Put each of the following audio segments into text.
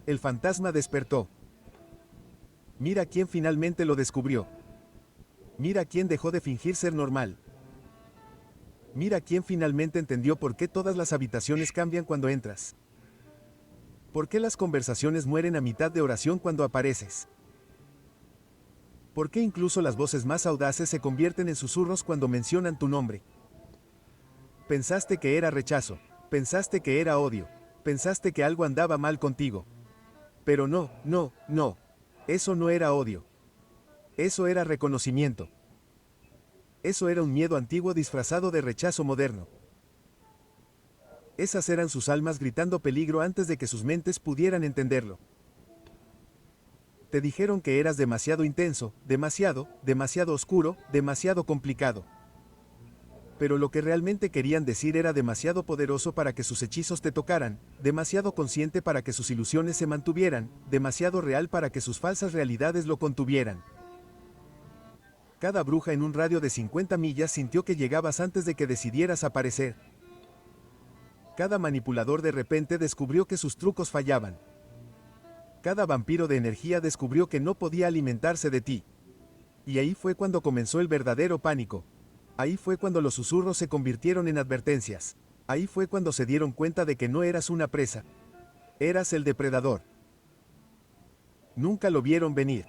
El fantasma despertó. Mira quién finalmente lo descubrió. Mira quién dejó de fingir ser normal. Mira quién finalmente entendió por qué todas las habitaciones cambian cuando entras. ¿Por qué las conversaciones mueren a mitad de oración cuando apareces? ¿Por qué incluso las voces más audaces se convierten en susurros cuando mencionan tu nombre? Pensaste que era rechazo, pensaste que era odio, pensaste que algo andaba mal contigo. Pero no, no, no. Eso no era odio. Eso era reconocimiento. Eso era un miedo antiguo disfrazado de rechazo moderno. Esas eran sus almas gritando peligro antes de que sus mentes pudieran entenderlo. Te dijeron que eras demasiado intenso, demasiado oscuro, demasiado complicado. Pero lo que realmente querían decir era demasiado poderoso para que sus hechizos te tocaran, demasiado consciente para que sus ilusiones se mantuvieran, demasiado real para que sus falsas realidades lo contuvieran. Cada bruja en un radio de 50 millas sintió que llegabas antes de que decidieras aparecer. Cada manipulador de repente descubrió que sus trucos fallaban. Cada vampiro de energía descubrió que no podía alimentarse de ti. Y ahí fue cuando comenzó el verdadero pánico. Ahí fue cuando los susurros se convirtieron en advertencias. Ahí fue cuando se dieron cuenta de que no eras una presa. Eras el depredador. Nunca lo vieron venir.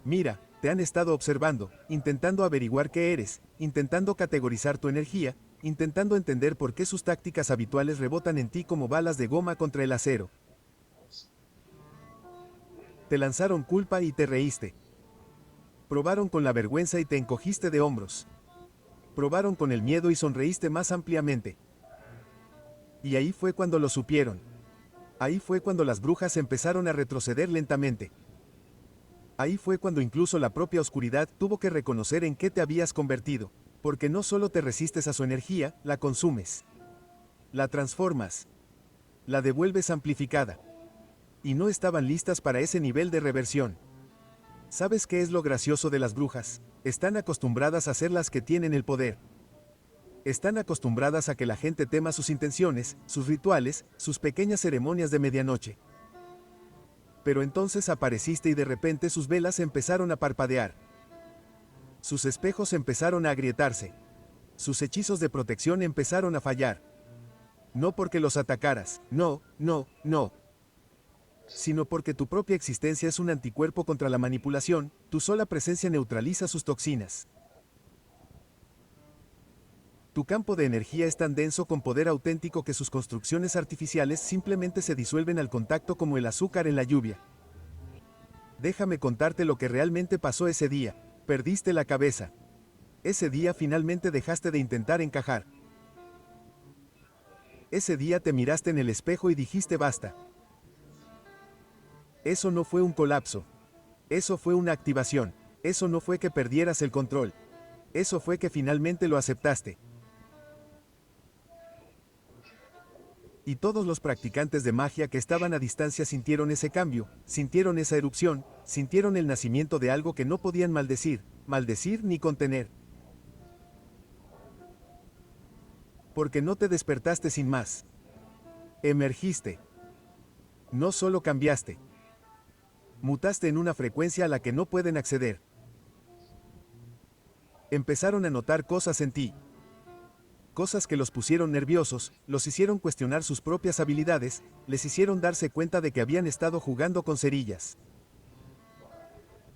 Mira, te han estado observando, intentando averiguar qué eres, intentando categorizar tu energía, intentando entender por qué sus tácticas habituales rebotan en ti como balas de goma contra el acero. Te lanzaron culpa y te reíste. Probaron con la vergüenza y te encogiste de hombros. Probaron con el miedo y sonreíste más ampliamente. Y ahí fue cuando lo supieron. Ahí fue cuando las brujas empezaron a retroceder lentamente. Ahí fue cuando incluso la propia oscuridad tuvo que reconocer en qué te habías convertido. Porque no solo te resistes a su energía, la consumes. La transformas. La devuelves amplificada. Y no estaban listas para ese nivel de reversión. ¿Sabes qué es lo gracioso de las brujas? Están acostumbradas a ser las que tienen el poder. Están acostumbradas a que la gente tema sus intenciones, sus rituales, sus pequeñas ceremonias de medianoche. Pero entonces apareciste y de repente sus velas empezaron a parpadear. Sus espejos empezaron a agrietarse. Sus hechizos de protección empezaron a fallar. No porque los atacaras, no, no, no. Sino porque tu propia existencia es un anticuerpo contra la manipulación, tu sola presencia neutraliza sus toxinas. Tu campo de energía es tan denso con poder auténtico que sus construcciones artificiales simplemente se disuelven al contacto como el azúcar en la lluvia. Déjame contarte lo que realmente pasó ese día. Perdiste la cabeza. Ese día finalmente dejaste de intentar encajar. Ese día te miraste en el espejo y dijiste basta. Eso no fue un colapso. Eso fue una activación. Eso no fue que perdieras el control. Eso fue que finalmente lo aceptaste. Y todos los practicantes de magia que estaban a distancia sintieron ese cambio, sintieron esa erupción, sintieron el nacimiento de algo que no podían maldecir ni contener. Porque no te despertaste sin más. Emergiste. No solo cambiaste. Mutaste en una frecuencia a la que no pueden acceder. Empezaron a notar cosas en ti. Cosas que los pusieron nerviosos, los hicieron cuestionar sus propias habilidades, les hicieron darse cuenta de que habían estado jugando con cerillas.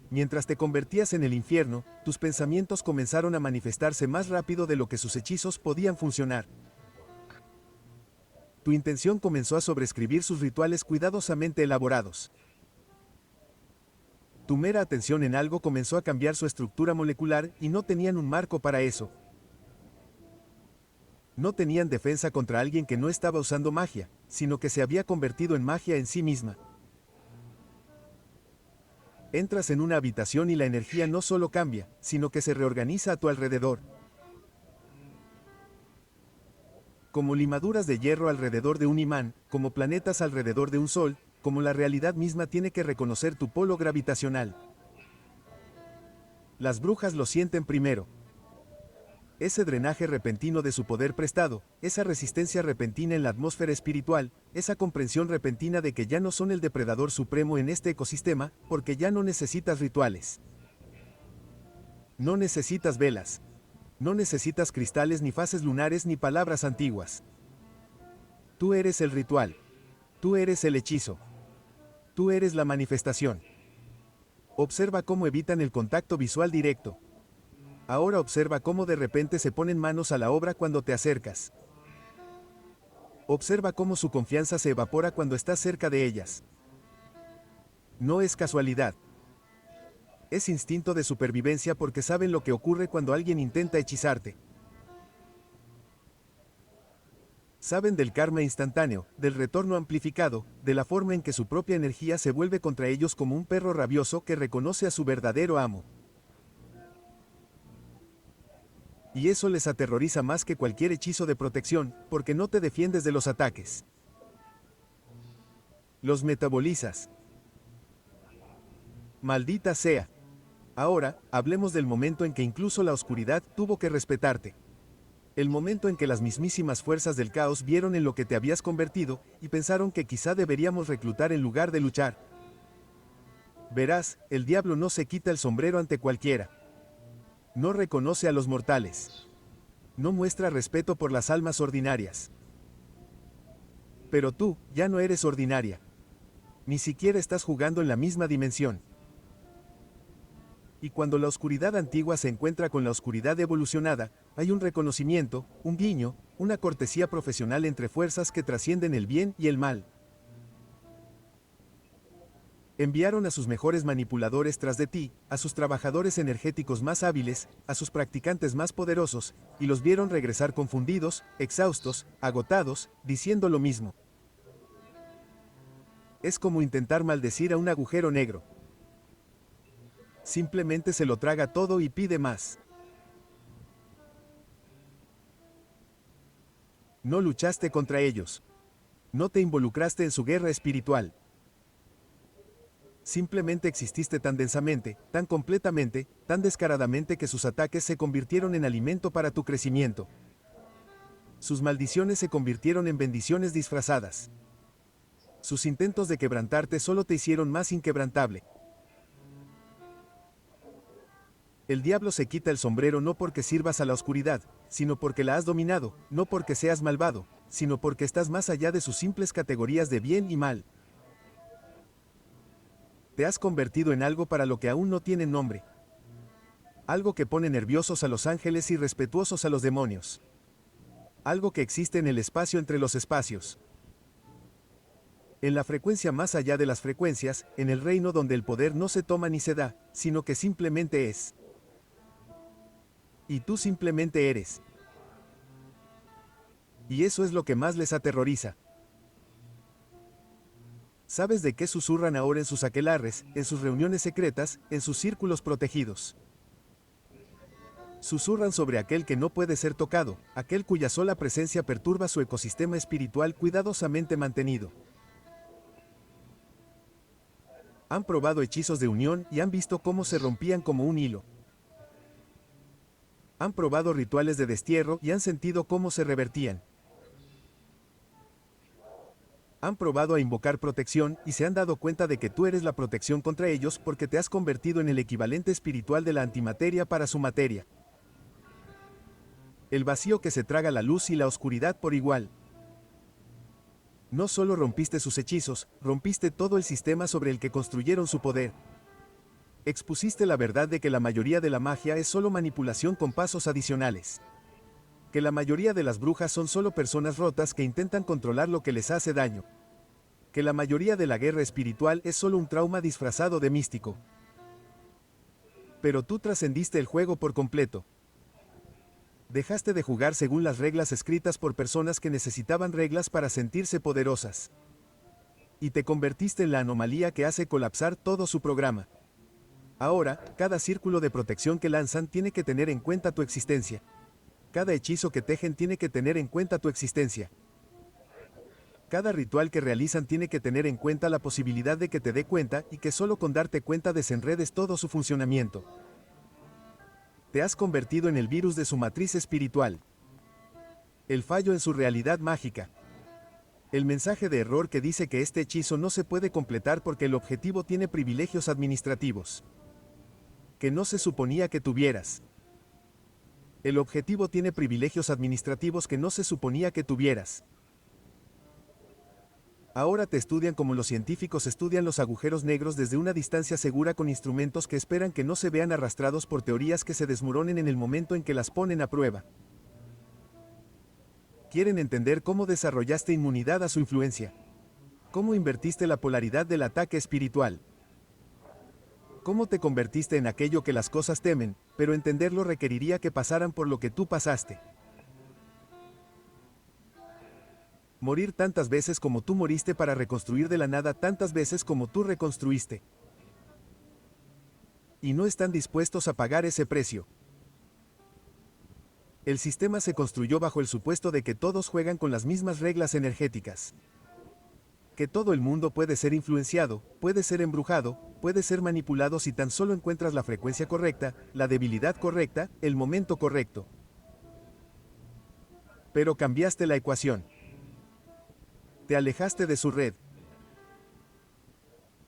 Mientras te convertías en el infierno, tus pensamientos comenzaron a manifestarse más rápido de lo que sus hechizos podían funcionar. Tu intención comenzó a sobreescribir sus rituales cuidadosamente elaborados. Tu mera atención en algo comenzó a cambiar su estructura molecular y no tenían un marco para eso. No tenían defensa contra alguien que no estaba usando magia, sino que se había convertido en magia en sí misma. Entras en una habitación y la energía no solo cambia, sino que se reorganiza a tu alrededor. Como limaduras de hierro alrededor de un imán, como planetas alrededor de un sol, como la realidad misma tiene que reconocer tu polo gravitacional. Las brujas lo sienten primero. Ese drenaje repentino de su poder prestado, esa resistencia repentina en la atmósfera espiritual, esa comprensión repentina de que ya no son el depredador supremo en este ecosistema, porque ya no necesitas rituales. No necesitas velas. No necesitas cristales ni fases lunares ni palabras antiguas. Tú eres el ritual. Tú eres el hechizo. Tú eres la manifestación. Observa cómo evitan el contacto visual directo. Ahora observa cómo de repente se ponen manos a la obra cuando te acercas. Observa cómo su confianza se evapora cuando estás cerca de ellas. No es casualidad. Es instinto de supervivencia porque saben lo que ocurre cuando alguien intenta hechizarte. Saben del karma instantáneo, del retorno amplificado, de la forma en que su propia energía se vuelve contra ellos como un perro rabioso que reconoce a su verdadero amo. Y eso les aterroriza más que cualquier hechizo de protección, porque no te defiendes de los ataques. Los metabolizas. Maldita sea. Ahora, hablemos del momento en que incluso la oscuridad tuvo que respetarte. El momento en que las mismísimas fuerzas del caos vieron en lo que te habías convertido, y pensaron que quizá deberíamos reclutar en lugar de luchar. Verás, el diablo no se quita el sombrero ante cualquiera. No reconoce a los mortales. No muestra respeto por las almas ordinarias. Pero tú, ya no eres ordinaria. Ni siquiera estás jugando en la misma dimensión. Y cuando la oscuridad antigua se encuentra con la oscuridad evolucionada, hay un reconocimiento, un guiño, una cortesía profesional entre fuerzas que trascienden el bien y el mal. Enviaron a sus mejores manipuladores tras de ti, a sus trabajadores energéticos más hábiles, a sus practicantes más poderosos, y los vieron regresar confundidos, exhaustos, agotados, diciendo lo mismo. Es como intentar maldecir a un agujero negro. Simplemente se lo traga todo y pide más. No luchaste contra ellos. No te involucraste en su guerra espiritual. Simplemente exististe tan densamente, tan completamente, tan descaradamente que sus ataques se convirtieron en alimento para tu crecimiento. Sus maldiciones se convirtieron en bendiciones disfrazadas. Sus intentos de quebrantarte solo te hicieron más inquebrantable. El diablo se quita el sombrero no porque sirvas a la oscuridad, sino porque la has dominado, no porque seas malvado, sino porque estás más allá de sus simples categorías de bien y mal. Te has convertido en algo para lo que aún no tiene nombre. Algo que pone nerviosos a los ángeles y respetuosos a los demonios. Algo que existe en el espacio entre los espacios. En la frecuencia más allá de las frecuencias, en el reino donde el poder no se toma ni se da, sino que simplemente es. Y tú simplemente eres. Y eso es lo que más les aterroriza. ¿Sabes de qué susurran ahora en sus aquelarres, en sus reuniones secretas, en sus círculos protegidos? Susurran sobre aquel que no puede ser tocado, aquel cuya sola presencia perturba su ecosistema espiritual cuidadosamente mantenido. Han probado hechizos de unión y han visto cómo se rompían como un hilo. Han probado rituales de destierro y han sentido cómo se revertían. Han probado a invocar protección y se han dado cuenta de que tú eres la protección contra ellos porque te has convertido en el equivalente espiritual de la antimateria para su materia. El vacío que se traga la luz y la oscuridad por igual. No solo rompiste sus hechizos, rompiste todo el sistema sobre el que construyeron su poder. Expusiste la verdad de que la mayoría de la magia es solo manipulación con pasos adicionales. Que la mayoría de las brujas son solo personas rotas que intentan controlar lo que les hace daño. Que la mayoría de la guerra espiritual es solo un trauma disfrazado de místico. Pero tú trascendiste el juego por completo. Dejaste de jugar según las reglas escritas por personas que necesitaban reglas para sentirse poderosas. Y te convertiste en la anomalía que hace colapsar todo su programa. Ahora, cada círculo de protección que lanzan tiene que tener en cuenta tu existencia. Cada hechizo que tejen tiene que tener en cuenta tu existencia. Cada ritual que realizan tiene que tener en cuenta la posibilidad de que te dé cuenta y que solo con darte cuenta desenredes todo su funcionamiento. Te has convertido en el virus de su matriz espiritual. El fallo en su realidad mágica. El mensaje de error que dice que este hechizo no se puede completar porque el objetivo tiene privilegios administrativos que no se suponía que tuvieras. El objetivo tiene privilegios administrativos que no se suponía que tuvieras. Ahora te estudian como los científicos estudian los agujeros negros desde una distancia segura con instrumentos que esperan que no se vean arrastrados por teorías que se desmoronen en el momento en que las ponen a prueba. Quieren entender cómo desarrollaste inmunidad a su influencia. Cómo invertiste la polaridad del ataque espiritual. Cómo te convertiste en aquello que las cosas temen, pero entenderlo requeriría que pasaran por lo que tú pasaste. Morir tantas veces como tú moriste para reconstruir de la nada tantas veces como tú reconstruiste. Y no están dispuestos a pagar ese precio. El sistema se construyó bajo el supuesto de que todos juegan con las mismas reglas energéticas. Que todo el mundo puede ser influenciado, puede ser embrujado, puede ser manipulado si tan solo encuentras la frecuencia correcta, la debilidad correcta, el momento correcto. Pero cambiaste la ecuación. Te alejaste de su red.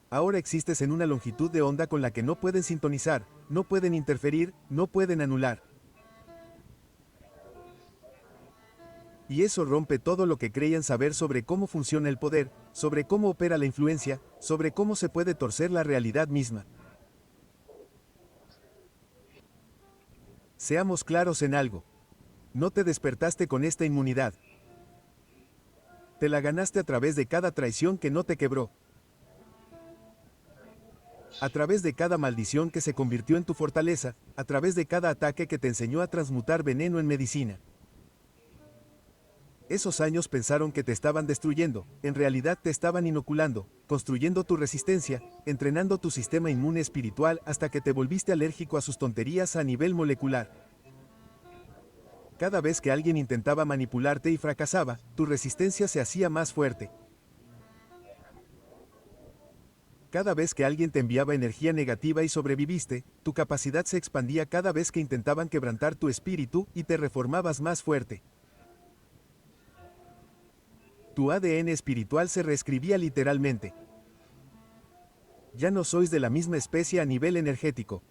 Ahora existes en una longitud de onda con la que no pueden sintonizar, no pueden interferir, no pueden anular. Y eso rompe todo lo que creían saber sobre cómo funciona el poder, sobre cómo opera la influencia, sobre cómo se puede torcer la realidad misma. Seamos claros en algo. No te despertaste con esta inmunidad. Te la ganaste a través de cada traición que no te quebró. A través de cada maldición que se convirtió en tu fortaleza, a través de cada ataque que te enseñó a transmutar veneno en medicina. Esos años pensaron que te estaban destruyendo, en realidad te estaban inoculando, construyendo tu resistencia, entrenando tu sistema inmune espiritual hasta que te volviste alérgico a sus tonterías a nivel molecular. Cada vez que alguien intentaba manipularte y fracasaba, tu resistencia se hacía más fuerte. Cada vez que alguien te enviaba energía negativa y sobreviviste, tu capacidad se expandía cada vez que intentaban quebrantar tu espíritu y te reformabas más fuerte. Tu ADN espiritual se reescribía literalmente. Ya no sois de la misma especie a nivel energético.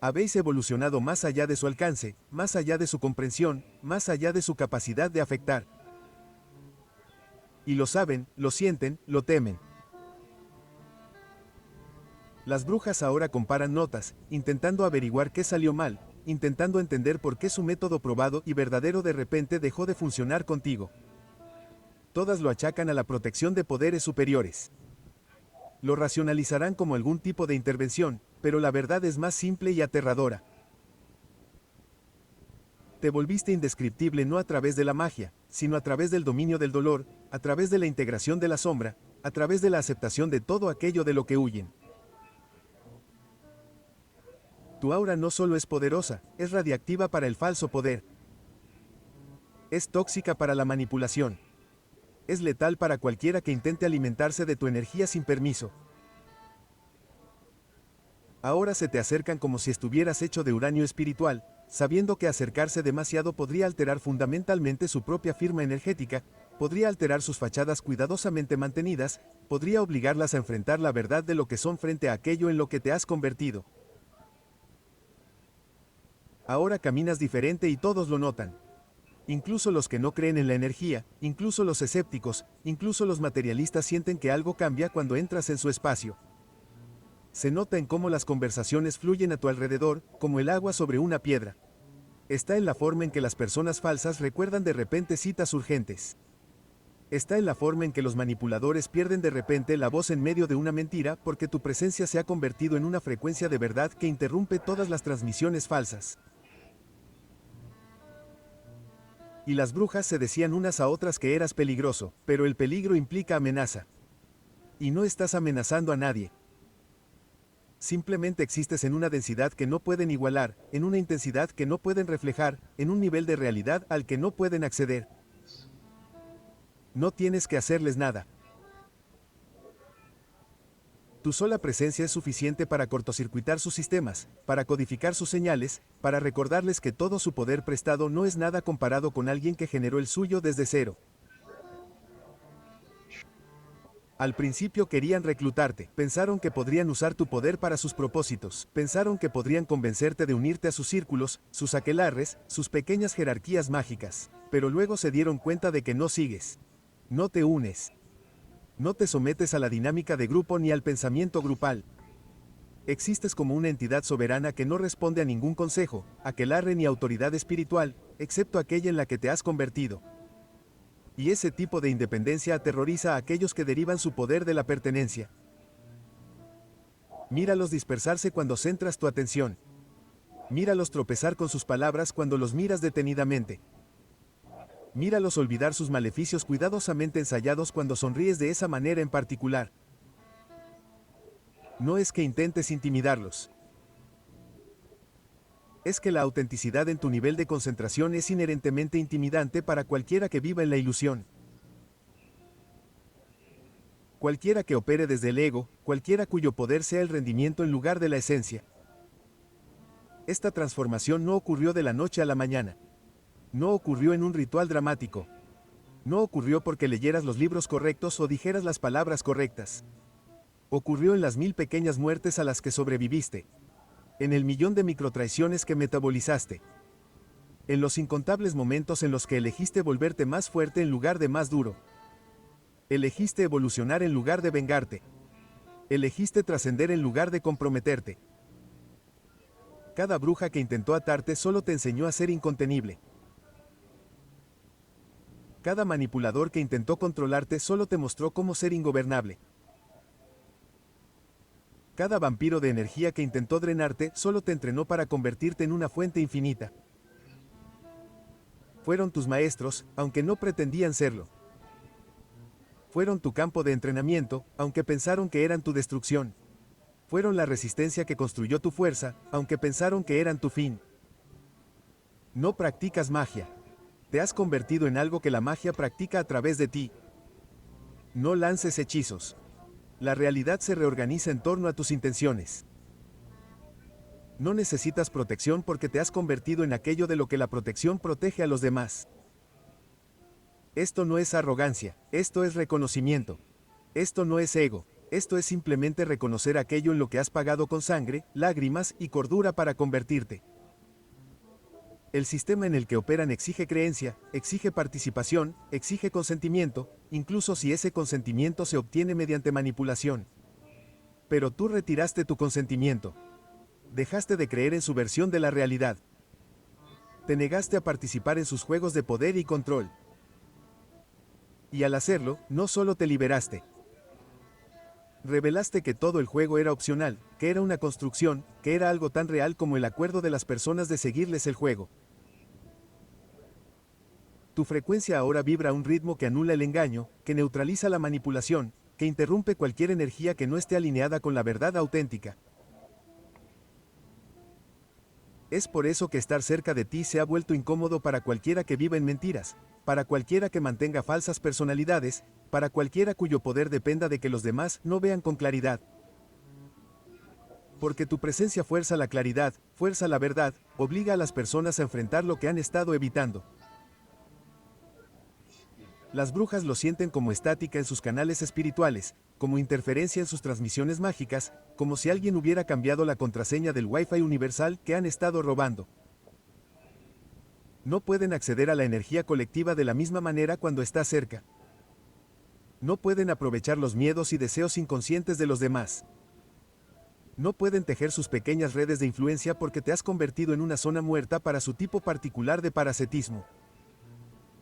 Habéis evolucionado más allá de su alcance, más allá de su comprensión, más allá de su capacidad de afectar. Y lo saben, lo sienten, lo temen. Las brujas ahora comparan notas, intentando averiguar qué salió mal, intentando entender por qué su método probado y verdadero de repente dejó de funcionar contigo. Todas lo achacan a la protección de poderes superiores. Lo racionalizarán como algún tipo de intervención, pero la verdad es más simple y aterradora. Te volviste indescriptible no a través de la magia, sino a través del dominio del dolor, a través de la integración de la sombra, a través de la aceptación de todo aquello de lo que huyen. Tu aura no solo es poderosa, es radiactiva para el falso poder. Es tóxica para la manipulación. Es letal para cualquiera que intente alimentarse de tu energía sin permiso. Ahora se te acercan como si estuvieras hecho de uranio espiritual, sabiendo que acercarse demasiado podría alterar fundamentalmente su propia firma energética, podría alterar sus fachadas cuidadosamente mantenidas, podría obligarlas a enfrentar la verdad de lo que son frente a aquello en lo que te has convertido. Ahora caminas diferente y todos lo notan. Incluso los que no creen en la energía, incluso los escépticos, incluso los materialistas sienten que algo cambia cuando entras en su espacio. Se nota en cómo las conversaciones fluyen a tu alrededor, como el agua sobre una piedra. Está en la forma en que las personas falsas recuerdan de repente citas urgentes. Está en la forma en que los manipuladores pierden de repente la voz en medio de una mentira porque tu presencia se ha convertido en una frecuencia de verdad que interrumpe todas las transmisiones falsas. Y las brujas se decían unas a otras que eras peligroso, pero el peligro implica amenaza. Y no estás amenazando a nadie. Simplemente existes en una densidad que no pueden igualar, en una intensidad que no pueden reflejar, en un nivel de realidad al que no pueden acceder. No tienes que hacerles nada. Tu sola presencia es suficiente para cortocircuitar sus sistemas, para codificar sus señales, para recordarles que todo su poder prestado no es nada comparado con alguien que generó el suyo desde cero. Al principio querían reclutarte, pensaron que podrían usar tu poder para sus propósitos, pensaron que podrían convencerte de unirte a sus círculos, sus aquelarres, sus pequeñas jerarquías mágicas, pero luego se dieron cuenta de que no sigues. No te unes. No te sometes a la dinámica de grupo ni al pensamiento grupal. Existes como una entidad soberana que no responde a ningún consejo, aquelarre ni autoridad espiritual, excepto aquella en la que te has convertido. Y ese tipo de independencia aterroriza a aquellos que derivan su poder de la pertenencia. Míralos dispersarse cuando centras tu atención. Míralos tropezar con sus palabras cuando los miras detenidamente. Míralos olvidar sus maleficios cuidadosamente ensayados cuando sonríes de esa manera en particular. No es que intentes intimidarlos. Es que la autenticidad en tu nivel de concentración es inherentemente intimidante para cualquiera que viva en la ilusión. Cualquiera que opere desde el ego, cualquiera cuyo poder sea el rendimiento en lugar de la esencia. Esta transformación no ocurrió de la noche a la mañana. No ocurrió en un ritual dramático. No ocurrió porque leyeras los libros correctos o dijeras las palabras correctas. Ocurrió en las 1000 pequeñas muertes a las que sobreviviste. En el millón de microtraiciones que metabolizaste. En los incontables momentos en los que elegiste volverte más fuerte en lugar de más duro. Elegiste evolucionar en lugar de vengarte. Elegiste trascender en lugar de comprometerte. Cada bruja que intentó atarte solo te enseñó a ser incontenible. Cada manipulador que intentó controlarte solo te mostró cómo ser ingobernable. Cada vampiro de energía que intentó drenarte solo te entrenó para convertirte en una fuente infinita. Fueron tus maestros, aunque no pretendían serlo. Fueron tu campo de entrenamiento, aunque pensaron que eran tu destrucción. Fueron la resistencia que construyó tu fuerza, aunque pensaron que eran tu fin. No practicas magia. Te has convertido en algo que la magia practica a través de ti. No lances hechizos. La realidad se reorganiza en torno a tus intenciones. No necesitas protección porque te has convertido en aquello de lo que la protección protege a los demás. Esto no es arrogancia, esto es reconocimiento. Esto no es ego, esto es simplemente reconocer aquello en lo que has pagado con sangre, lágrimas y cordura para convertirte. El sistema en el que operan exige creencia, exige participación, exige consentimiento, incluso si ese consentimiento se obtiene mediante manipulación. Pero tú retiraste tu consentimiento. Dejaste de creer en su versión de la realidad. Te negaste a participar en sus juegos de poder y control. Y al hacerlo, no solo te liberaste. Revelaste que todo el juego era opcional, que era una construcción, que era algo tan real como el acuerdo de las personas de seguirles el juego. Tu frecuencia ahora vibra a un ritmo que anula el engaño, que neutraliza la manipulación, que interrumpe cualquier energía que no esté alineada con la verdad auténtica. Es por eso que estar cerca de ti se ha vuelto incómodo para cualquiera que viva en mentiras, para cualquiera que mantenga falsas personalidades, para cualquiera cuyo poder dependa de que los demás no vean con claridad. Porque tu presencia fuerza la claridad, fuerza la verdad, obliga a las personas a enfrentar lo que han estado evitando. Las brujas lo sienten como estática en sus canales espirituales, como interferencia en sus transmisiones mágicas, como si alguien hubiera cambiado la contraseña del Wi-Fi universal que han estado robando. No pueden acceder a la energía colectiva de la misma manera cuando está cerca. No pueden aprovechar los miedos y deseos inconscientes de los demás. No pueden tejer sus pequeñas redes de influencia porque te has convertido en una zona muerta para su tipo particular de parasitismo.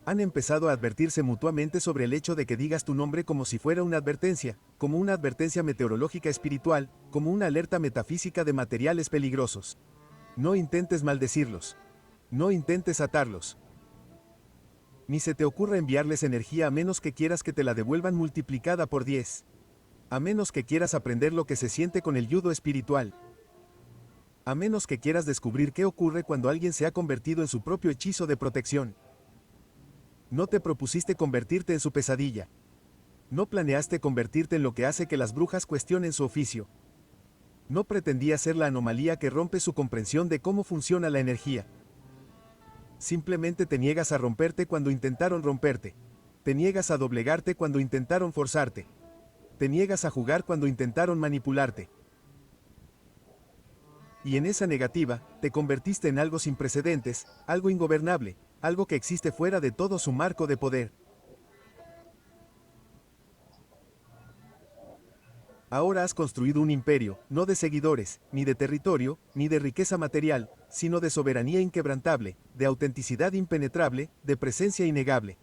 Han empezado a advertirse mutuamente sobre el hecho de que digas tu nombre como si fuera una advertencia, como una advertencia meteorológica espiritual, como una alerta metafísica de materiales peligrosos. No intentes maldecirlos. No intentes atarlos. Ni se te ocurra enviarles energía a menos que quieras que te la devuelvan multiplicada por 10. A menos que quieras aprender lo que se siente con el yudo espiritual. A menos que quieras descubrir qué ocurre cuando alguien se ha convertido en su propio hechizo de protección. No te propusiste convertirte en su pesadilla. No planeaste convertirte en lo que hace que las brujas cuestionen su oficio. No pretendías ser la anomalía que rompe su comprensión de cómo funciona la energía. Simplemente te niegas a romperte cuando intentaron romperte. Te niegas a doblegarte cuando intentaron forzarte. Te niegas a jugar cuando intentaron manipularte. Y en esa negativa, te convertiste en algo sin precedentes, algo ingobernable, algo que existe fuera de todo su marco de poder. Ahora has construido un imperio, no de seguidores, ni de territorio, ni de riqueza material, sino de soberanía inquebrantable, de autenticidad impenetrable, de presencia innegable.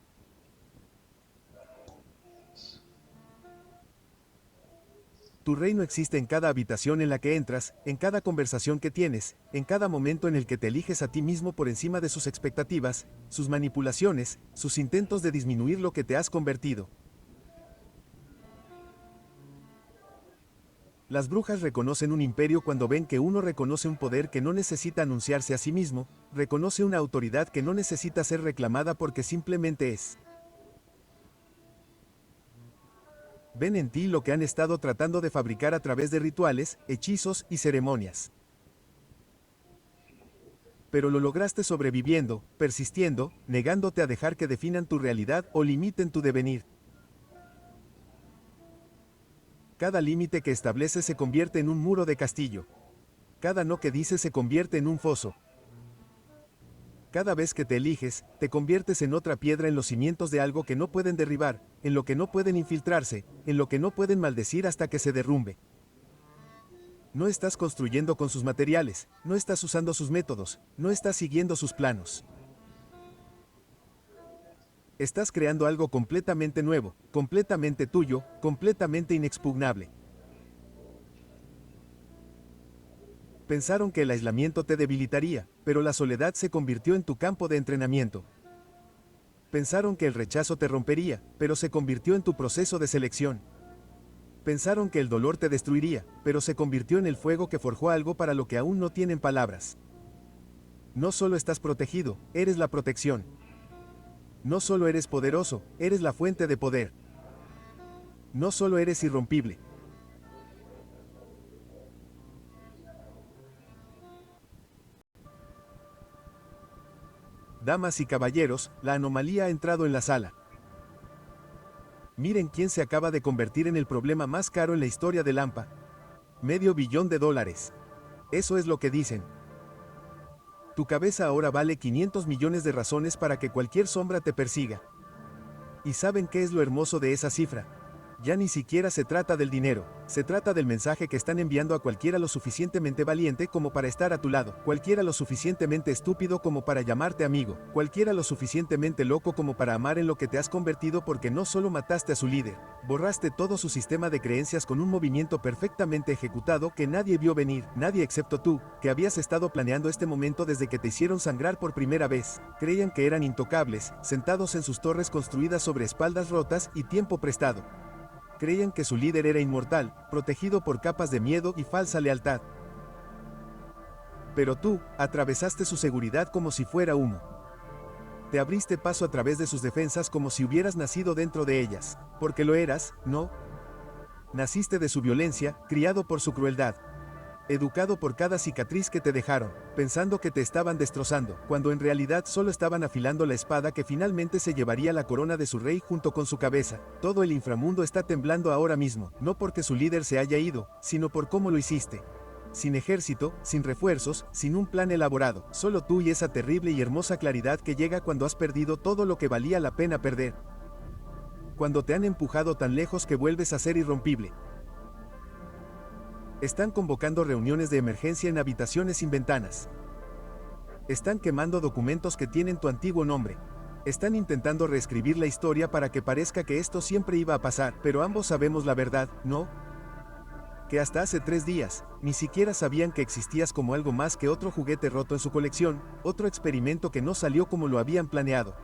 Tu reino existe en cada habitación en la que entras, en cada conversación que tienes, en cada momento en el que te eliges a ti mismo por encima de sus expectativas, sus manipulaciones, sus intentos de disminuir lo que te has convertido. Las brujas reconocen un imperio cuando ven que uno reconoce un poder que no necesita anunciarse a sí mismo, reconoce una autoridad que no necesita ser reclamada porque simplemente es. Ven en ti lo que han estado tratando de fabricar a través de rituales, hechizos y ceremonias. Pero lo lograste sobreviviendo, persistiendo, negándote a dejar que definan tu realidad o limiten tu devenir. Cada límite que estableces se convierte en un muro de castillo. Cada no que dices se convierte en un foso. Cada vez que te eliges, te conviertes en otra piedra en los cimientos de algo que no pueden derribar, en lo que no pueden infiltrarse, en lo que no pueden maldecir hasta que se derrumbe. No estás construyendo con sus materiales, no estás usando sus métodos, no estás siguiendo sus planos. Estás creando algo completamente nuevo, completamente tuyo, completamente inexpugnable. Pensaron que el aislamiento te debilitaría, pero la soledad se convirtió en tu campo de entrenamiento. Pensaron que el rechazo te rompería, pero se convirtió en tu proceso de selección. Pensaron que el dolor te destruiría, pero se convirtió en el fuego que forjó algo para lo que aún no tienen palabras. No solo estás protegido, eres la protección. No solo eres poderoso, eres la fuente de poder. No solo eres irrompible. Damas y caballeros, la anomalía ha entrado en la sala. Miren quién se acaba de convertir en el problema más caro en la historia de Lampa. $500 millones. Eso es lo que dicen. Tu cabeza ahora vale 500 millones de razones para que cualquier sombra te persiga. ¿Y saben qué es lo hermoso de esa cifra? Ya ni siquiera se trata del dinero, se trata del mensaje que están enviando a cualquiera lo suficientemente valiente como para estar a tu lado, cualquiera lo suficientemente estúpido como para llamarte amigo, cualquiera lo suficientemente loco como para amar en lo que te has convertido porque no solo mataste a su líder, borraste todo su sistema de creencias con un movimiento perfectamente ejecutado que nadie vio venir, nadie excepto tú, que habías estado planeando este momento desde que te hicieron sangrar por primera vez. Creían que eran intocables, sentados en sus torres construidas sobre espaldas rotas y tiempo prestado. Creían que su líder era inmortal, protegido por capas de miedo y falsa lealtad. Pero tú, atravesaste su seguridad como si fuera humo. Te abriste paso a través de sus defensas como si hubieras nacido dentro de ellas, porque lo eras, ¿no? Naciste de su violencia, criado por su crueldad. Educado por cada cicatriz que te dejaron, pensando que te estaban destrozando, cuando en realidad solo estaban afilando la espada que finalmente se llevaría la corona de su rey junto con su cabeza. Todo el inframundo está temblando ahora mismo, no porque su líder se haya ido, sino por cómo lo hiciste. Sin ejército, sin refuerzos, sin un plan elaborado, solo tú y esa terrible y hermosa claridad que llega cuando has perdido todo lo que valía la pena perder. Cuando te han empujado tan lejos que vuelves a ser irrompible. Están convocando reuniones de emergencia en habitaciones sin ventanas. Están quemando documentos que tienen tu antiguo nombre. Están intentando reescribir la historia para que parezca que esto siempre iba a pasar, pero ambos sabemos la verdad, ¿no? Que hasta hace 3 días, ni siquiera sabían que existías como algo más que otro juguete roto en su colección, otro experimento que no salió como lo habían planeado.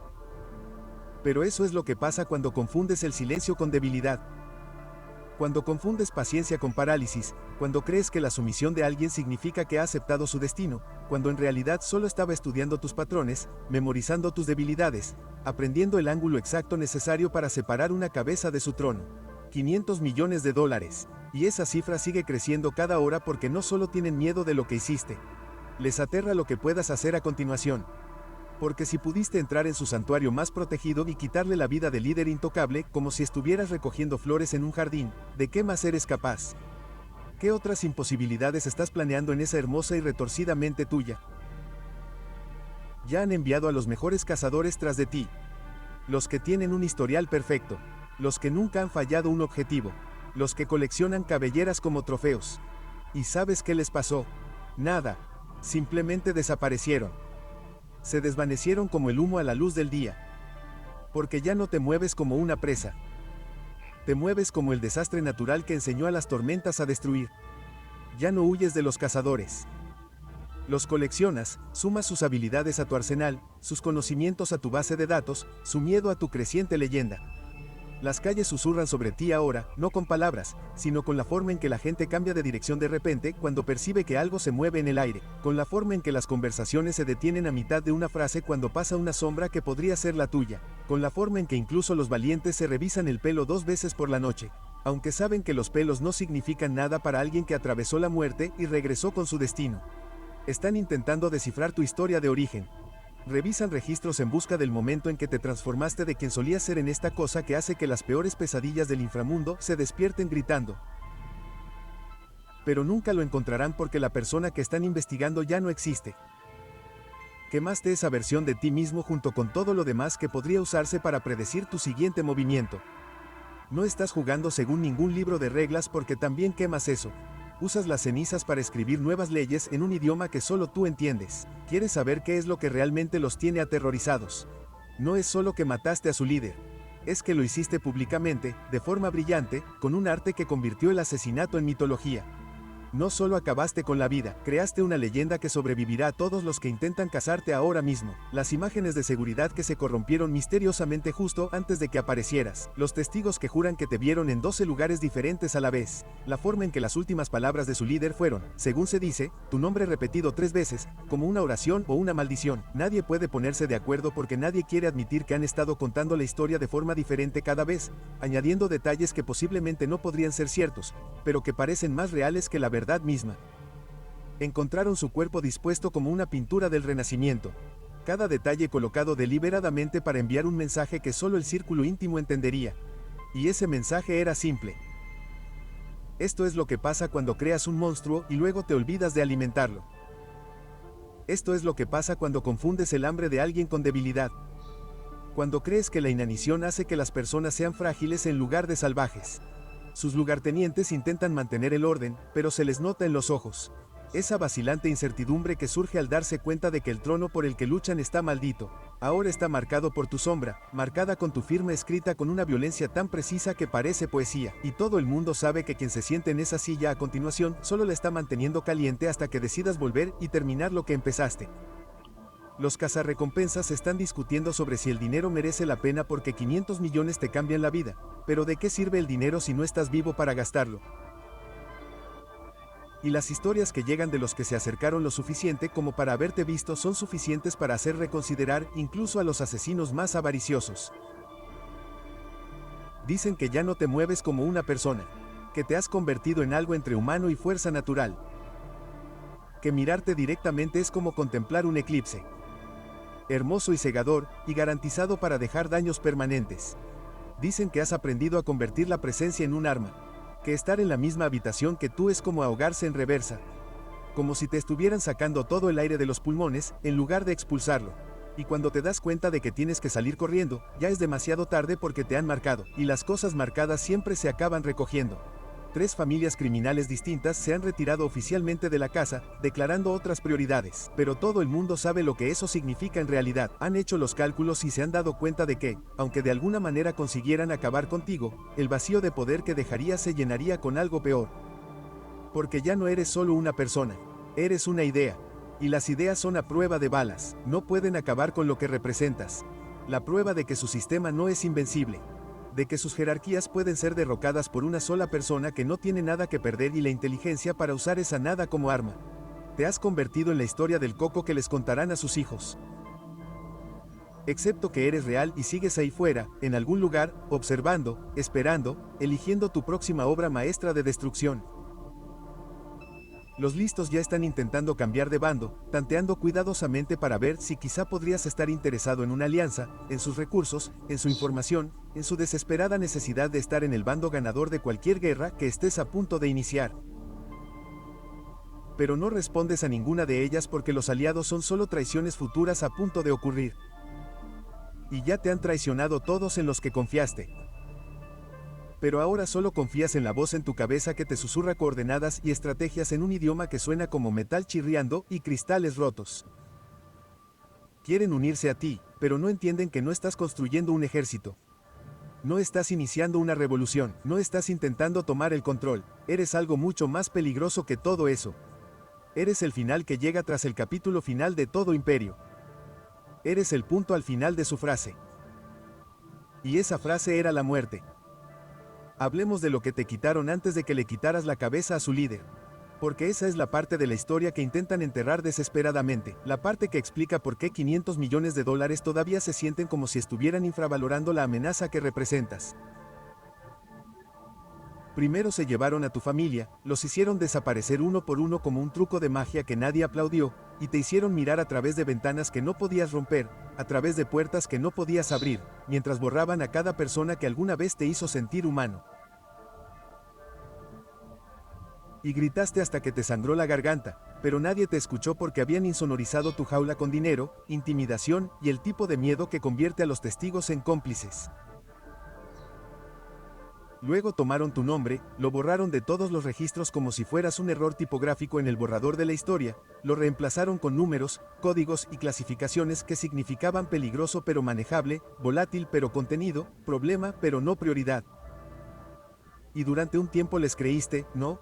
Pero eso es lo que pasa cuando confundes el silencio con debilidad. Cuando confundes paciencia con parálisis, cuando crees que la sumisión de alguien significa que ha aceptado su destino, cuando en realidad solo estaba estudiando tus patrones, memorizando tus debilidades, aprendiendo el ángulo exacto necesario para separar una cabeza de su trono. 500 millones de dólares. Y esa cifra sigue creciendo cada hora porque no solo tienen miedo de lo que hiciste. Les aterra lo que puedas hacer a continuación. Porque si pudiste entrar en su santuario más protegido y quitarle la vida del líder intocable como si estuvieras recogiendo flores en un jardín, ¿de qué más eres capaz? ¿Qué otras imposibilidades estás planeando en esa hermosa y retorcida mente tuya? Ya han enviado a los mejores cazadores tras de ti. Los que tienen un historial perfecto. Los que nunca han fallado un objetivo. Los que coleccionan cabelleras como trofeos. ¿Y sabes qué les pasó? Nada. Simplemente desaparecieron. Se desvanecieron como el humo a la luz del día. Porque ya no te mueves como una presa. Te mueves como el desastre natural que enseñó a las tormentas a destruir. Ya no huyes de los cazadores. Los coleccionas, sumas sus habilidades a tu arsenal, sus conocimientos a tu base de datos, su miedo a tu creciente leyenda. Las calles susurran sobre ti ahora, no con palabras, sino con la forma en que la gente cambia de dirección de repente cuando percibe que algo se mueve en el aire, con la forma en que las conversaciones se detienen a mitad de una frase cuando pasa una sombra que podría ser la tuya, con la forma en que incluso los valientes se revisan el pelo 2 veces por la noche, aunque saben que los pelos no significan nada para alguien que atravesó la muerte y regresó con su destino. Están intentando descifrar tu historia de origen. Revisan registros en busca del momento en que te transformaste de quien solías ser en esta cosa que hace que las peores pesadillas del inframundo se despierten gritando. Pero nunca lo encontrarán porque la persona que están investigando ya no existe. Quemaste esa versión de ti mismo junto con todo lo demás que podría usarse para predecir tu siguiente movimiento. No estás jugando según ningún libro de reglas porque también quemas eso. Usas las cenizas para escribir nuevas leyes en un idioma que solo tú entiendes. ¿Quieres saber qué es lo que realmente los tiene aterrorizados? No es solo que mataste a su líder. Es que lo hiciste públicamente, de forma brillante, con un arte que convirtió el asesinato en mitología. No solo acabaste con la vida, creaste una leyenda que sobrevivirá a todos los que intentan cazarte ahora mismo. Las imágenes de seguridad que se corrompieron misteriosamente justo antes de que aparecieras. Los testigos que juran que te vieron en 12 lugares diferentes a la vez. La forma en que las últimas palabras de su líder fueron, según se dice, tu nombre repetido 3 veces, como una oración o una maldición. Nadie puede ponerse de acuerdo porque nadie quiere admitir que han estado contando la historia de forma diferente cada vez, añadiendo detalles que posiblemente no podrían ser ciertos, pero que parecen más reales que la verdad misma. Encontraron su cuerpo dispuesto como una pintura del Renacimiento. Cada detalle colocado deliberadamente para enviar un mensaje que solo el círculo íntimo entendería. Y ese mensaje era simple. Esto es lo que pasa cuando creas un monstruo y luego te olvidas de alimentarlo. Esto es lo que pasa cuando confundes el hambre de alguien con debilidad. Cuando crees que la inanición hace que las personas sean frágiles en lugar de salvajes. Sus lugartenientes intentan mantener el orden, pero se les nota en los ojos. Esa vacilante incertidumbre que surge al darse cuenta de que el trono por el que luchan está maldito. Ahora está marcado por tu sombra, marcada con tu firma escrita con una violencia tan precisa que parece poesía. Y todo el mundo sabe que quien se siente en esa silla a continuación solo la está manteniendo caliente hasta que decidas volver y terminar lo que empezaste. Los cazarrecompensas están discutiendo sobre si el dinero merece la pena porque 500 millones te cambian la vida, pero ¿de qué sirve el dinero si no estás vivo para gastarlo? Y las historias que llegan de los que se acercaron lo suficiente como para haberte visto son suficientes para hacer reconsiderar incluso a los asesinos más avariciosos. Dicen que ya no te mueves como una persona, que te has convertido en algo entre humano y fuerza natural, que mirarte directamente es como contemplar un eclipse. Hermoso y cegador, y garantizado para dejar daños permanentes. Dicen que has aprendido a convertir la presencia en un arma, que estar en la misma habitación que tú es como ahogarse en reversa, como si te estuvieran sacando todo el aire de los pulmones, en lugar de expulsarlo. Y cuando te das cuenta de que tienes que salir corriendo, ya es demasiado tarde porque te han marcado, y las cosas marcadas siempre se acaban recogiendo. 3 familias criminales distintas se han retirado oficialmente de la casa, declarando otras prioridades. Pero todo el mundo sabe lo que eso significa en realidad. Han hecho los cálculos y se han dado cuenta de que, aunque de alguna manera consiguieran acabar contigo, el vacío de poder que dejarías se llenaría con algo peor. Porque ya no eres solo una persona, eres una idea. Y las ideas son a prueba de balas, no pueden acabar con lo que representas. La prueba de que su sistema no es invencible. De que sus jerarquías pueden ser derrocadas por una sola persona que no tiene nada que perder y la inteligencia para usar esa nada como arma. Te has convertido en la historia del coco que les contarán a sus hijos. Excepto que eres real y sigues ahí fuera, en algún lugar, observando, esperando, eligiendo tu próxima obra maestra de destrucción. Los listos ya están intentando cambiar de bando, tanteando cuidadosamente para ver si quizá podrías estar interesado en una alianza, en sus recursos, en su información, en su desesperada necesidad de estar en el bando ganador de cualquier guerra que estés a punto de iniciar. Pero no respondes a ninguna de ellas porque los aliados son solo traiciones futuras a punto de ocurrir. Y ya te han traicionado todos en los que confiaste. Pero ahora solo confías en la voz en tu cabeza que te susurra coordenadas y estrategias en un idioma que suena como metal chirriando y cristales rotos. Quieren unirse a ti, pero no entienden que no estás construyendo un ejército. No estás iniciando una revolución, no estás intentando tomar el control, eres algo mucho más peligroso que todo eso. Eres el final que llega tras el capítulo final de todo imperio. Eres el punto al final de su frase. Y esa frase era la muerte. Hablemos de lo que te quitaron antes de que le quitaras la cabeza a su líder. Porque esa es la parte de la historia que intentan enterrar desesperadamente, la parte que explica por qué $500 millones todavía se sienten como si estuvieran infravalorando la amenaza que representas. Primero se llevaron a tu familia, los hicieron desaparecer uno por uno como un truco de magia que nadie aplaudió, y te hicieron mirar a través de ventanas que no podías romper, a través de puertas que no podías abrir, mientras borraban a cada persona que alguna vez te hizo sentir humano. Y gritaste hasta que te sangró la garganta, pero nadie te escuchó porque habían insonorizado tu jaula con dinero, intimidación y el tipo de miedo que convierte a los testigos en cómplices. Luego tomaron tu nombre, lo borraron de todos los registros como si fueras un error tipográfico en el borrador de la historia, lo reemplazaron con números, códigos y clasificaciones que significaban peligroso pero manejable, volátil pero contenido, problema pero no prioridad. Y durante un tiempo les creíste, ¿no?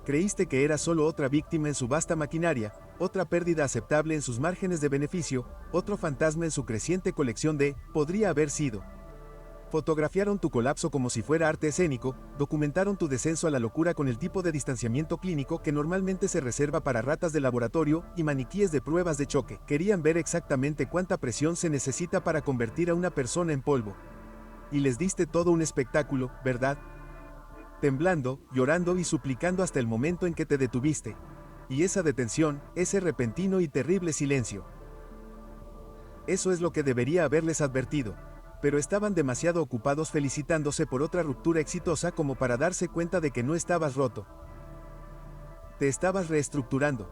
Creíste que eras solo otra víctima en su vasta maquinaria, otra pérdida aceptable en sus márgenes de beneficio, otro fantasma en su creciente colección de «podría haber sido». Fotografiaron tu colapso como si fuera arte escénico, documentaron tu descenso a la locura con el tipo de distanciamiento clínico que normalmente se reserva para ratas de laboratorio y maniquíes de pruebas de choque. Querían ver exactamente cuánta presión se necesita para convertir a una persona en polvo. Y les diste todo un espectáculo, ¿verdad? Temblando, llorando y suplicando hasta el momento en que te detuviste. Y esa detención, ese repentino y terrible silencio. Eso es lo que debería haberles advertido. Pero estaban demasiado ocupados felicitándose por otra ruptura exitosa como para darse cuenta de que no estabas roto. Te estabas reestructurando.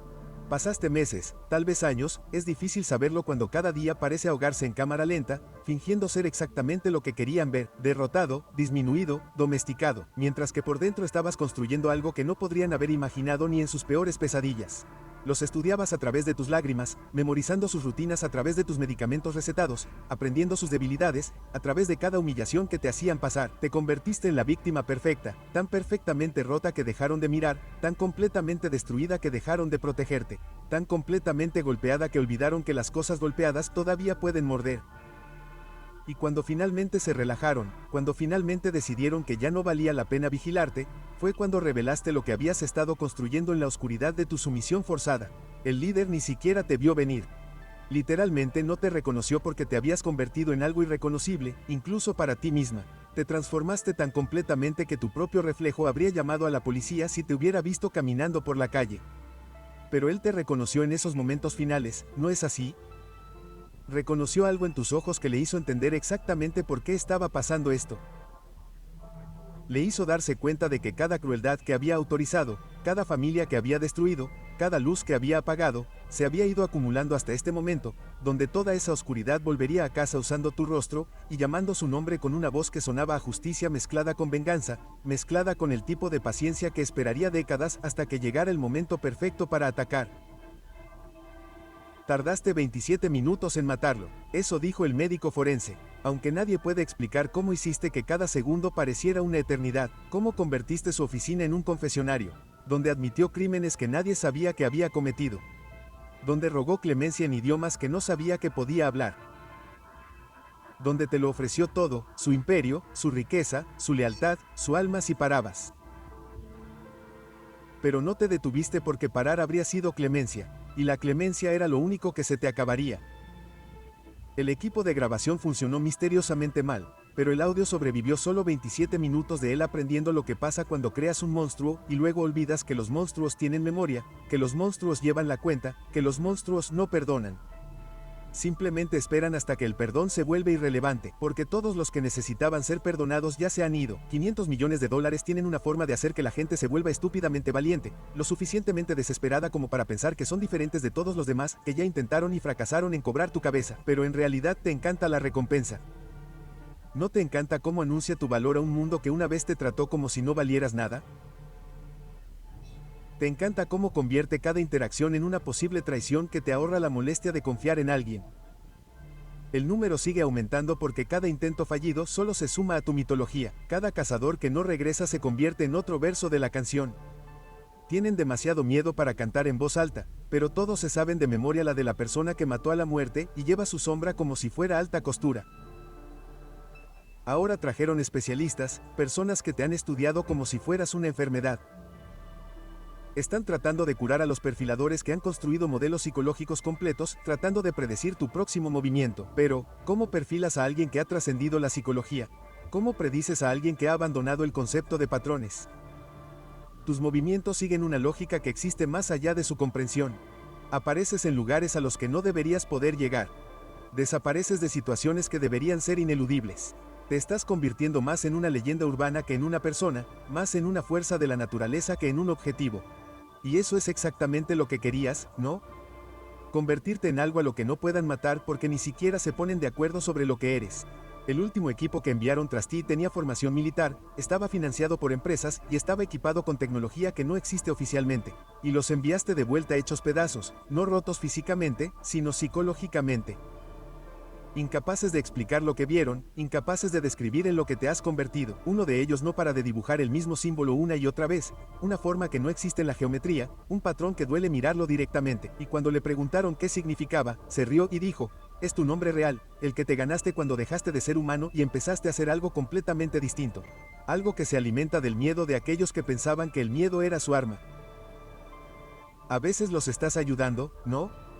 Pasaste meses, tal vez años, es difícil saberlo cuando cada día parece ahogarse en cámara lenta, fingiendo ser exactamente lo que querían ver, derrotado, disminuido, domesticado, mientras que por dentro estabas construyendo algo que no podrían haber imaginado ni en sus peores pesadillas. Los estudiabas a través de tus lágrimas, memorizando sus rutinas a través de tus medicamentos recetados, aprendiendo sus debilidades, a través de cada humillación que te hacían pasar. Te convertiste en la víctima perfecta, tan perfectamente rota que dejaron de mirar, tan completamente destruida que dejaron de protegerte, tan completamente golpeada que olvidaron que las cosas golpeadas todavía pueden morder. Y cuando finalmente se relajaron, cuando finalmente decidieron que ya no valía la pena vigilarte, fue cuando revelaste lo que habías estado construyendo en la oscuridad de tu sumisión forzada. El líder ni siquiera te vio venir. Literalmente no te reconoció porque te habías convertido en algo irreconocible, incluso para ti misma. Te transformaste tan completamente que tu propio reflejo habría llamado a la policía si te hubiera visto caminando por la calle. Pero él te reconoció en esos momentos finales, ¿no es así? Reconoció algo en tus ojos que le hizo entender exactamente por qué estaba pasando esto. Le hizo darse cuenta de que cada crueldad que había autorizado, cada familia que había destruido, cada luz que había apagado, se había ido acumulando hasta este momento, donde toda esa oscuridad volvería a casa usando tu rostro y llamando su nombre con una voz que sonaba a justicia mezclada con venganza, mezclada con el tipo de paciencia que esperaría décadas hasta que llegara el momento perfecto para atacar. Tardaste 27 minutos en matarlo, eso dijo el médico forense. Aunque nadie puede explicar cómo hiciste que cada segundo pareciera una eternidad, cómo convertiste su oficina en un confesionario, donde admitió crímenes que nadie sabía que había cometido, donde rogó clemencia en idiomas que no sabía que podía hablar, donde te lo ofreció todo, su imperio, su riqueza, su lealtad, su alma si parabas. Pero no te detuviste porque parar habría sido clemencia, y la clemencia era lo único que se te acabaría. El equipo de grabación funcionó misteriosamente mal, pero el audio sobrevivió solo 27 minutos de él aprendiendo lo que pasa cuando creas un monstruo y luego olvidas que los monstruos tienen memoria, que los monstruos llevan la cuenta, que los monstruos no perdonan. Simplemente esperan hasta que el perdón se vuelve irrelevante, porque todos los que necesitaban ser perdonados ya se han ido. $500 millones tienen una forma de hacer que la gente se vuelva estúpidamente valiente, lo suficientemente desesperada como para pensar que son diferentes de todos los demás, que ya intentaron y fracasaron en cobrar tu cabeza, pero en realidad te encanta la recompensa. ¿No te encanta cómo anuncia tu valor a un mundo que una vez te trató como si no valieras nada? Te encanta cómo convierte cada interacción en una posible traición que te ahorra la molestia de confiar en alguien. El número sigue aumentando porque cada intento fallido solo se suma a tu mitología. Cada cazador que no regresa se convierte en otro verso de la canción. Tienen demasiado miedo para cantar en voz alta, pero todos se saben de memoria la de la persona que mató a la muerte y lleva su sombra como si fuera alta costura. Ahora trajeron especialistas, personas que te han estudiado como si fueras una enfermedad. Están tratando de curar a los perfiladores que han construido modelos psicológicos completos, tratando de predecir tu próximo movimiento. Pero, ¿cómo perfilas a alguien que ha trascendido la psicología? ¿Cómo predices a alguien que ha abandonado el concepto de patrones? Tus movimientos siguen una lógica que existe más allá de su comprensión. Apareces en lugares a los que no deberías poder llegar. Desapareces de situaciones que deberían ser ineludibles. Te estás convirtiendo más en una leyenda urbana que en una persona, más en una fuerza de la naturaleza que en un objetivo. Y eso es exactamente lo que querías, ¿no? Convertirte en algo a lo que no puedan matar porque ni siquiera se ponen de acuerdo sobre lo que eres. El último equipo que enviaron tras ti tenía formación militar, estaba financiado por empresas y estaba equipado con tecnología que no existe oficialmente. Y los enviaste de vuelta hechos pedazos, no rotos físicamente, sino psicológicamente. Incapaces de explicar lo que vieron, incapaces de describir en lo que te has convertido. Uno de ellos no para de dibujar el mismo símbolo una y otra vez, una forma que no existe en la geometría, un patrón que duele mirarlo directamente. Y cuando le preguntaron qué significaba, se rió y dijo, es tu nombre real, el que te ganaste cuando dejaste de ser humano y empezaste a hacer algo completamente distinto. Algo que se alimenta del miedo de aquellos que pensaban que el miedo era su arma. A veces los estás ayudando, ¿no?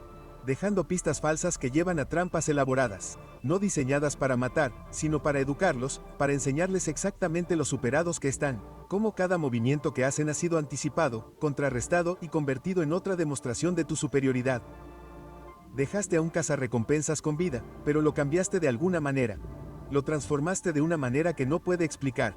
Dejando pistas falsas que llevan a trampas elaboradas, no diseñadas para matar, sino para educarlos, para enseñarles exactamente lo superados que están, cómo cada movimiento que hacen ha sido anticipado, contrarrestado y convertido en otra demostración de tu superioridad. Dejaste a un cazarrecompensas con vida, pero lo cambiaste de alguna manera. Lo transformaste de una manera que no puede explicar.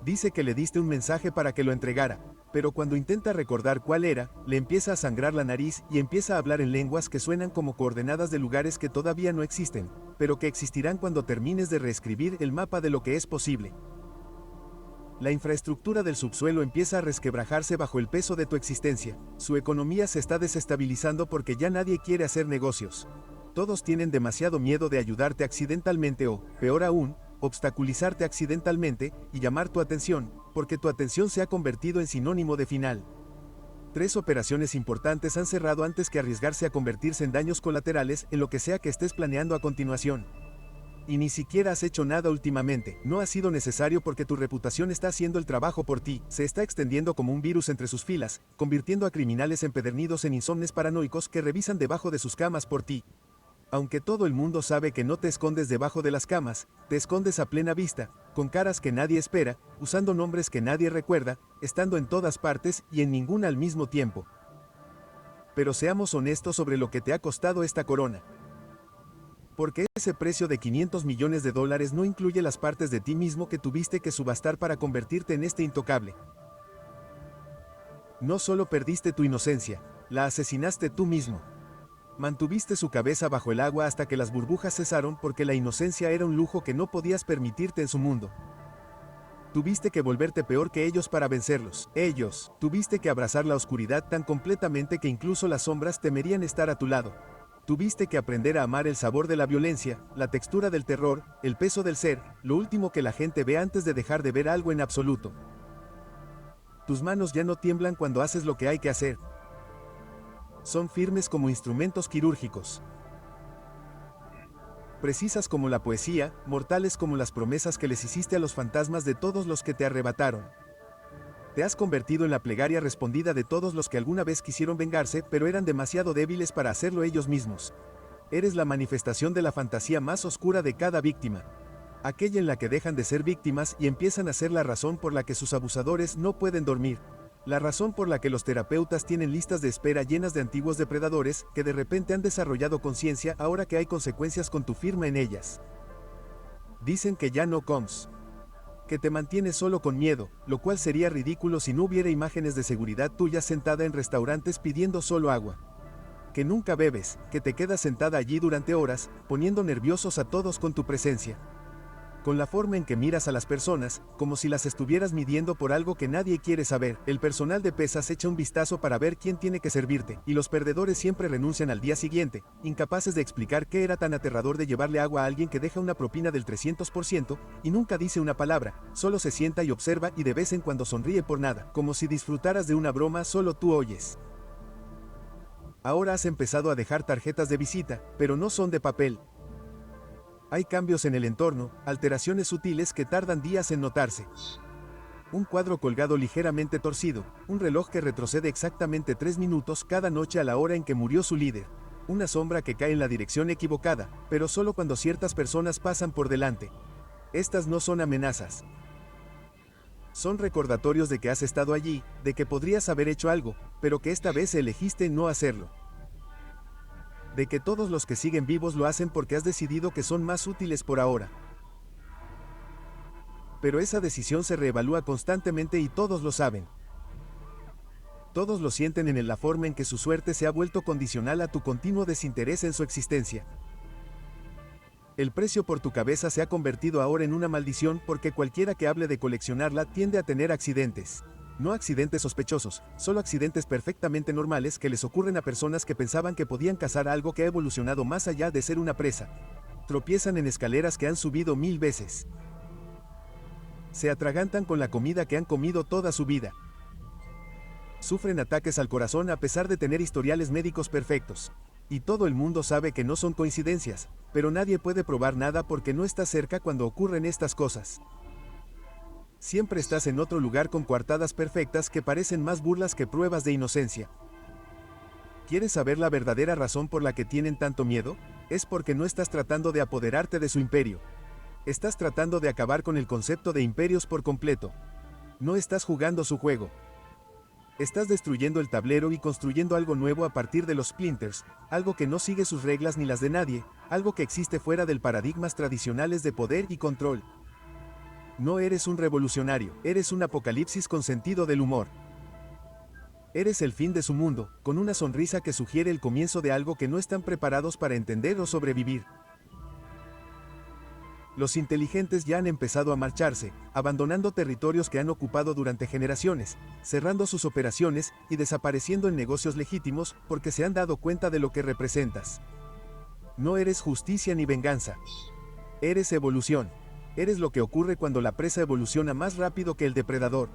Dice que le diste un mensaje para que lo entregara, pero cuando intenta recordar cuál era, le empieza a sangrar la nariz y empieza a hablar en lenguas que suenan como coordenadas de lugares que todavía no existen, pero que existirán cuando termines de reescribir el mapa de lo que es posible. La infraestructura del subsuelo empieza a resquebrajarse bajo el peso de tu existencia. Su economía se está desestabilizando porque ya nadie quiere hacer negocios. Todos tienen demasiado miedo de ayudarte accidentalmente o, peor aún, obstaculizarte accidentalmente y llamar tu atención, porque tu atención se ha convertido en sinónimo de final. 3 operaciones importantes han cerrado antes que arriesgarse a convertirse en daños colaterales en lo que sea que estés planeando a continuación. Y ni siquiera has hecho nada últimamente. No ha sido necesario porque tu reputación está haciendo el trabajo por ti. Se está extendiendo como un virus entre sus filas, convirtiendo a criminales empedernidos en insomnes paranoicos que revisan debajo de sus camas por ti. Aunque todo el mundo sabe que no te escondes debajo de las camas, te escondes a plena vista, con caras que nadie espera, usando nombres que nadie recuerda, estando en todas partes y en ninguna al mismo tiempo. Pero seamos honestos sobre lo que te ha costado esta corona. Porque ese precio de $500 millones no incluye las partes de ti mismo que tuviste que subastar para convertirte en este intocable. No solo perdiste tu inocencia, la asesinaste tú mismo. Mantuviste su cabeza bajo el agua hasta que las burbujas cesaron porque la inocencia era un lujo que no podías permitirte en su mundo. Tuviste que volverte peor que ellos para vencerlos. Tuviste que abrazar la oscuridad tan completamente que incluso las sombras temerían estar a tu lado. Tuviste que aprender a amar el sabor de la violencia, la textura del terror, el peso del ser, lo último que la gente ve antes de dejar de ver algo en absoluto. Tus manos ya no tiemblan cuando haces lo que hay que hacer. Son firmes como instrumentos quirúrgicos. Precisas como la poesía, mortales como las promesas que les hiciste a los fantasmas de todos los que te arrebataron. Te has convertido en la plegaria respondida de todos los que alguna vez quisieron vengarse, pero eran demasiado débiles para hacerlo ellos mismos. Eres la manifestación de la fantasía más oscura de cada víctima. Aquella en la que dejan de ser víctimas y empiezan a ser la razón por la que sus abusadores no pueden dormir. La razón por la que los terapeutas tienen listas de espera llenas de antiguos depredadores que de repente han desarrollado conciencia ahora que hay consecuencias con tu firma en ellas. Dicen que ya no comes. Que te mantienes solo con miedo, lo cual sería ridículo si no hubiera imágenes de seguridad tuyas sentada en restaurantes pidiendo solo agua. Que nunca bebes, que te quedas sentada allí durante horas, poniendo nerviosos a todos con tu presencia. Con la forma en que miras a las personas, como si las estuvieras midiendo por algo que nadie quiere saber. El personal de pesas echa un vistazo para ver quién tiene que servirte, y los perdedores siempre renuncian al día siguiente, incapaces de explicar qué era tan aterrador de llevarle agua a alguien que deja una propina del 300% y nunca dice una palabra, solo se sienta y observa y de vez en cuando sonríe por nada, como si disfrutaras de una broma solo tú oyes. Ahora has empezado a dejar tarjetas de visita, pero no son de papel. Hay cambios en el entorno, alteraciones sutiles que tardan días en notarse. Un cuadro colgado ligeramente torcido, un reloj que retrocede exactamente 3 minutos cada noche a la hora en que murió su líder. Una sombra que cae en la dirección equivocada, pero solo cuando ciertas personas pasan por delante. Estas no son amenazas. Son recordatorios de que has estado allí, de que podrías haber hecho algo, pero que esta vez elegiste no hacerlo. De que todos los que siguen vivos lo hacen porque has decidido que son más útiles por ahora. Pero esa decisión se reevalúa constantemente y todos lo saben. Todos lo sienten en la forma en que su suerte se ha vuelto condicional a tu continuo desinterés en su existencia. El precio por tu cabeza se ha convertido ahora en una maldición porque cualquiera que hable de coleccionarla tiende a tener accidentes. No accidentes sospechosos, solo accidentes perfectamente normales que les ocurren a personas que pensaban que podían cazar algo que ha evolucionado más allá de ser una presa. Tropiezan en escaleras que han subido 1000 veces. Se atragantan con la comida que han comido toda su vida. Sufren ataques al corazón a pesar de tener historiales médicos perfectos. Y todo el mundo sabe que no son coincidencias, pero nadie puede probar nada porque no está cerca cuando ocurren estas cosas. Siempre estás en otro lugar con coartadas perfectas que parecen más burlas que pruebas de inocencia. ¿Quieres saber la verdadera razón por la que tienen tanto miedo? Es porque no estás tratando de apoderarte de su imperio. Estás tratando de acabar con el concepto de imperios por completo. No estás jugando su juego. Estás destruyendo el tablero y construyendo algo nuevo a partir de los splinters, algo que no sigue sus reglas ni las de nadie, algo que existe fuera del paradigmas tradicionales de poder y control. No eres un revolucionario, eres un apocalipsis con sentido del humor. Eres el fin de su mundo, con una sonrisa que sugiere el comienzo de algo que no están preparados para entender o sobrevivir. Los inteligentes ya han empezado a marcharse, abandonando territorios que han ocupado durante generaciones, cerrando sus operaciones y desapareciendo en negocios legítimos porque se han dado cuenta de lo que representas. No eres justicia ni venganza. Eres evolución. Eres lo que ocurre cuando la presa evoluciona más rápido que el depredador.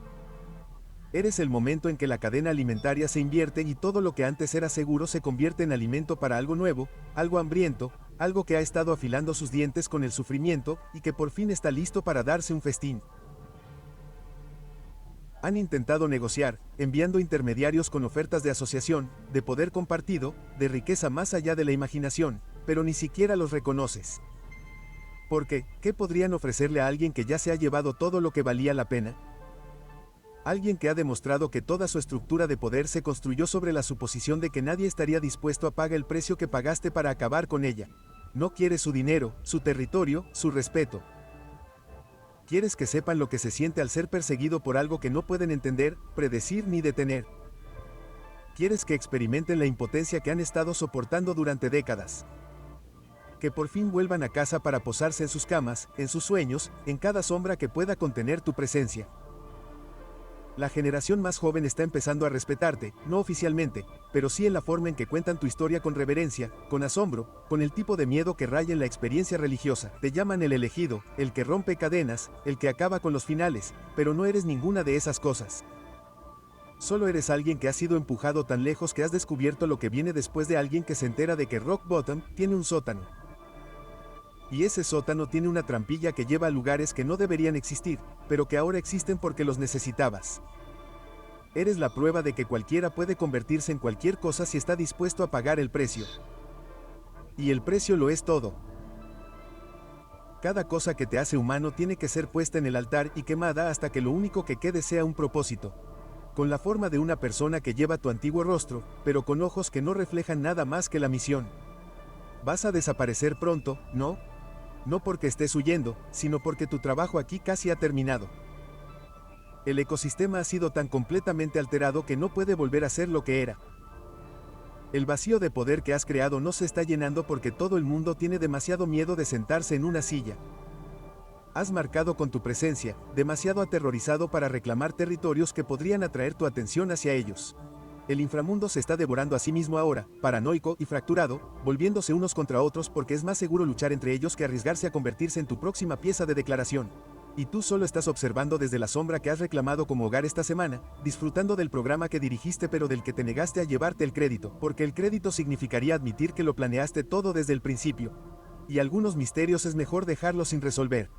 Eres el momento en que la cadena alimentaria se invierte y todo lo que antes era seguro se convierte en alimento para algo nuevo, algo hambriento, algo que ha estado afilando sus dientes con el sufrimiento y que por fin está listo para darse un festín. Han intentado negociar, enviando intermediarios con ofertas de asociación, de poder compartido, de riqueza más allá de la imaginación, pero ni siquiera los reconoces. Porque, ¿qué podrían ofrecerle a alguien que ya se ha llevado todo lo que valía la pena? Alguien que ha demostrado que toda su estructura de poder se construyó sobre la suposición de que nadie estaría dispuesto a pagar el precio que pagaste para acabar con ella. No quieres su dinero, su territorio, su respeto. Quieres que sepan lo que se siente al ser perseguido por algo que no pueden entender, predecir ni detener. Quieres que experimenten la impotencia que han estado soportando durante décadas. Que por fin vuelvan a casa para posarse en sus camas, en sus sueños, en cada sombra que pueda contener tu presencia. La generación más joven está empezando a respetarte, no oficialmente, pero sí en la forma en que cuentan tu historia con reverencia, con asombro, con el tipo de miedo que raya en la experiencia religiosa. Te llaman el elegido, el que rompe cadenas, el que acaba con los finales, pero no eres ninguna de esas cosas. Solo eres alguien que ha sido empujado tan lejos que has descubierto lo que viene después de alguien que se entera de que Rock Bottom tiene un sótano. Y ese sótano tiene una trampilla que lleva a lugares que no deberían existir, pero que ahora existen porque los necesitabas. Eres la prueba de que cualquiera puede convertirse en cualquier cosa si está dispuesto a pagar el precio. Y el precio lo es todo. Cada cosa que te hace humano tiene que ser puesta en el altar y quemada hasta que lo único que quede sea un propósito. Con la forma de una persona que lleva tu antiguo rostro, pero con ojos que no reflejan nada más que la misión. Vas a desaparecer pronto, ¿no? No porque estés huyendo, sino porque tu trabajo aquí casi ha terminado. El ecosistema ha sido tan completamente alterado que no puede volver a ser lo que era. El vacío de poder que has creado no se está llenando porque todo el mundo tiene demasiado miedo de sentarse en una silla. Has marcado con tu presencia, demasiado aterrorizado para reclamar territorios que podrían atraer tu atención hacia ellos. El inframundo se está devorando a sí mismo ahora, paranoico y fracturado, volviéndose unos contra otros porque es más seguro luchar entre ellos que arriesgarse a convertirse en tu próxima pieza de declaración. Y tú solo estás observando desde la sombra que has reclamado como hogar esta semana, disfrutando del programa que dirigiste pero del que te negaste a llevarte el crédito, porque el crédito significaría admitir que lo planeaste todo desde el principio. Y algunos misterios es mejor dejarlos sin resolver.